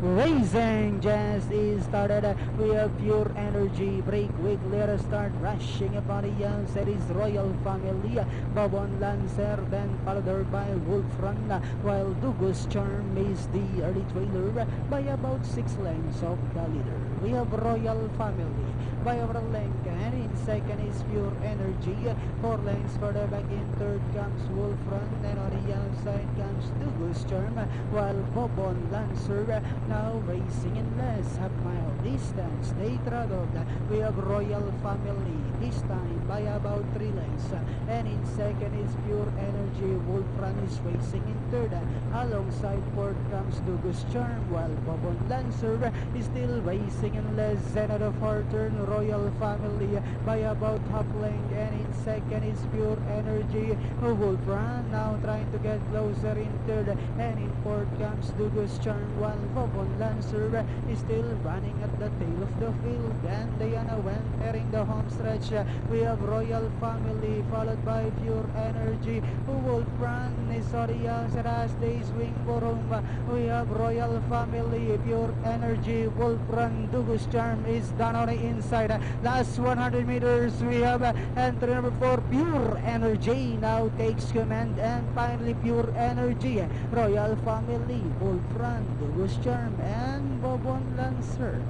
Racing just is started. We have pure energy. Break weak. Let us start rushing upon the outside is Royal Family. Babon Lancer then followed her by Wolf Run. While Dugus Charm is the early trailer by about 6 lengths of the leader. We have Royal Family by over a length, and in second is Pure Energy. 4 lengths further back in third comes Wolf Run, and on the outside comes Dugus Charm, while Bobon Lancer now racing in less half-mile distance. They traveled. We have Royal Family this time by about 3 lengths, and in second is Pure Energy. Wolf Run is racing in third. Alongside fourth comes Dugus Charm, while Bobon Lancer is still racing in less than at the far turn. Royal Family by about half length, and in second is Pure Energy. Wolf Run now trying to get closer in third, and in fourth comes Dugus Charm, while Bobon Lancer is still running at the tail of the field. And Diana went entering the home stretch. We have Royal Family followed by Pure Energy. Wolf Run is on the outside as they swing for home. We have Royal Family, Pure Energy, Wolf Run, Dugus Charm is down on the inside. Last 100 meters we have entry number 4, Pure Energy now takes command, and finally Pure Energy, Royal Family, Wolf Run, Dugus Charm, and Bobon Lancer.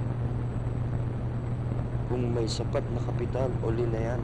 Kung may sapat na kapital, uli na yan.